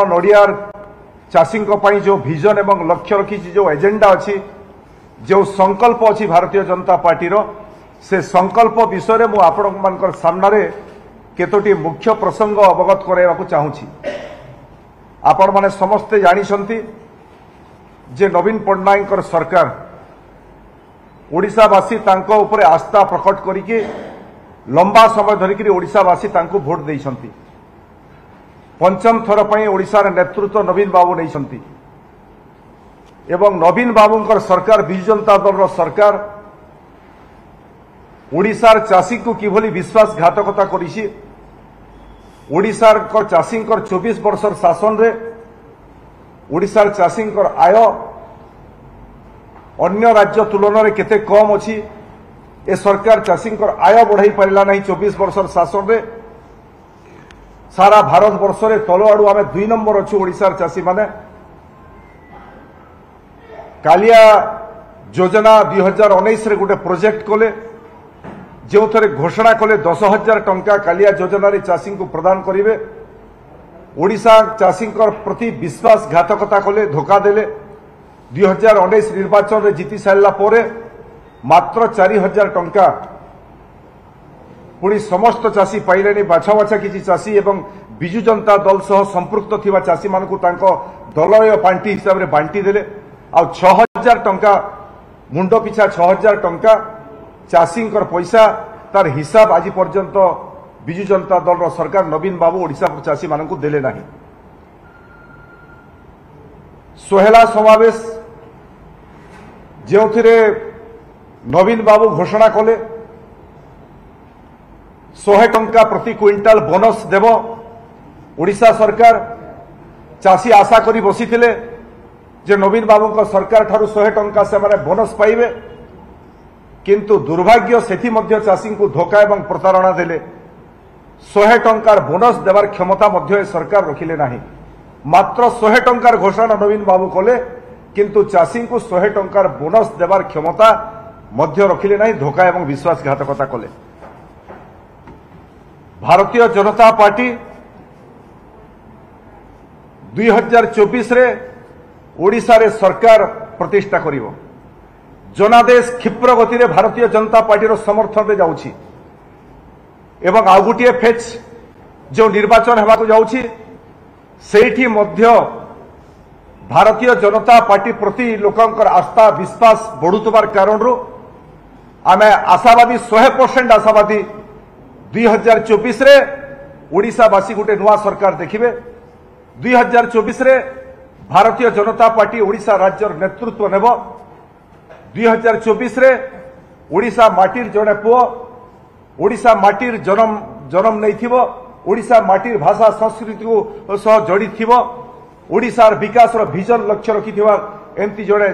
नड़ियार चाषी जो विजन एवं लक्ष्य रखी जो एजेंडा अच्छी जो संकल्प अच्छी भारतीय जनता पार्टी से संकल्प विषय में आपण सामने केतोटी मुख्य प्रसंग अवगत कराइबा चाहूँगी। आपण माने समस्ते जानिछंती जे नवीन पट्टनायक सरकार ओडिशावासी तांको उपरे आस्था प्रकट करिके लंबा समय धरिकी ओडिशावासी तांको भोट देइछंती। पंचम थर पई ओडिशार नेतृत्व नवीन बाबू नहीं एवं नवीन बाबूंकर सरकार बिजु जनता दल सरकार ओडिशार चाषी को किभली विश्वासघातकता करिछि। ओडिशार चाषी 24 वर्षर शासन रे ओडिशार चाषी आय अन्य राज्य तुलन में केते कम अच्छी। ए सरकार चाषी आय बढ़ाई पारा नहीं 24 वर्षर शासन रे। सारा भारत वर्ष रे तल आड़ू आम 2 नंबर अच्छु ओडिशार चाषी माने। कालिया योजना 2019 रे गोटे प्रोजेक्ट कले जो थे घोषणा कले 10,000 टंका कालिया योजना रे चाषी को प्रदान करेंगे। ओडिशा चाषी प्रति विश्वासघातकता कले धोखा देले। 2019 निर्वाचन रे जीति सारा पर मात्र 4,000 टंका पुणी समस्त चाषी पाइले। बाछा बाछा किसी चाषी एवं बिजु जनता दल सह संपृक्त थिबा चाषी मानकु तांको दलय पांटी हिसाब रे बांटी देले। आ 6,000 टंका मुंड पिछा 6,000 टंका चाषी पैसा तार हिसाब आज पर्यंत बिजु जनता दल सरकार नवीन बाबू ओडिशा चाषी मानकु देले नाही। सोहेला समावेश जो नवीन बाबू घोषणा कले 100 टंका प्रति क्विंटाल बोनस देव ओडिशा सरकार। चाषी आशा करी बसीथिले जे नवीन बाबू को सरकार ठारू 100 टंका से माने बोनस पाइबे, किंतु दुर्भाग्य सेठी मध्य चाषी को धोखा एवं प्रतारणा देले। 100 टंकार बोनस देवार क्षमता मध्य सरकार रखिले नाही। मात्र 100 टंकार घोषणा नवीन बाबू कले, किंतु चाषी को 100 टंकार बोनस देवार क्षमता मध्य रखिले नाही। धोखा एवं विश्वासघातकता कले। भारतीय जनता पार्टी 2024 रे ओडिशा रे सरकार प्रतिष्ठा करिवो। जनादेश क्षिप्र गति रे भारतीय जनता पार्टी समर्थन में जाउछि एवं आउ गोटे फेज जो निर्वाचन हेबाकु जाउछि सेठी मध्य भारतीय जनता पार्टी प्रति लोकंकर आस्था विश्वास बढ़ुतबार कारण आमे आशावादी 100% आशावादी 2024 रे ओडिशावासी गोटे नुआ सरकार देखिबे। 2024 रे भारतीय जनता पार्टी ओडिशा राज्यर नेतृत्व नेब। 2024 रे ओडिशा माटीर जड़े पुओ ओडिशा माटीर जन्म नहीं थिबो। ओडिशा माटीर भाषा संस्कृति को सह जड़ी थिबो। ओडिशार विकास विजन लक्ष्य रखिथिबा एमती जड़े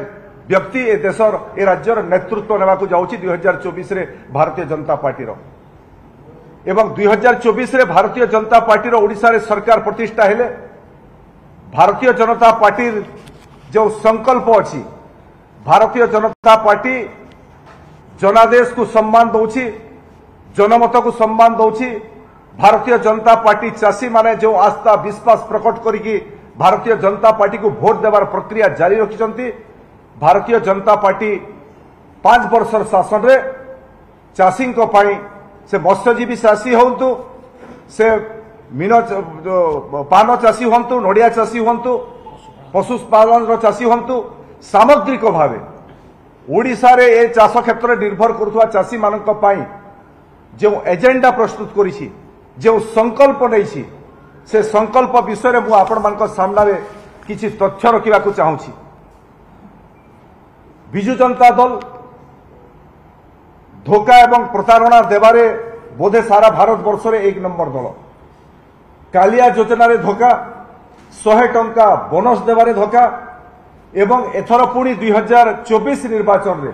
व्यक्ति ए देशर ए राज्यर नेतृत्व नेबाकु जाउछि 2024 रे भारतीय जनता पार्टी रो। एवं 2024 रे भारतीय जनता पार्टी रो ओडिशा रे सरकार प्रतिष्ठा हेले। भारतीय जनता पार्टी जो संकल्प अछि, भारतीय जनता पार्टी जनादेश को सम्मान दउछि, जनमत को सम्मान दउछि। भारतीय जनता पार्टी चाषी माने जो आस्था विश्वास प्रकट करिकी भारतीय जनता पार्टी को भोट देवार प्रक्रिया जारी रखिछंती। भारतीय जनता पार्टी 5 वर्षर शासन रे चाषी को पाई से मत्स्यजीवी चाषी होंतु, से मीन पान चाषी होंतु, नड़िया चाषी होंतु, पशुपालन चाषी होंतु, सामग्रिक भावे ओडिशा रे ए चाष क्षेत्र निर्भर करुवा चाषी मानक पाई जो एजेंडा प्रस्तुत करिछि, जो संकल्प नहीं से संकल्प विषय में आपण मान सामने किसी तथ्य रखा चाहूँगी। बिजु जनता दल धोखा एवं प्रतारणा देवारे बोधे सारा भारत वर्ष रे 1 नंबर दल। कालिया योजना रे धोखा, 100 टंका बोनस देवारे धोखा एवं एथर पुणी 2024 निर्वाचन रे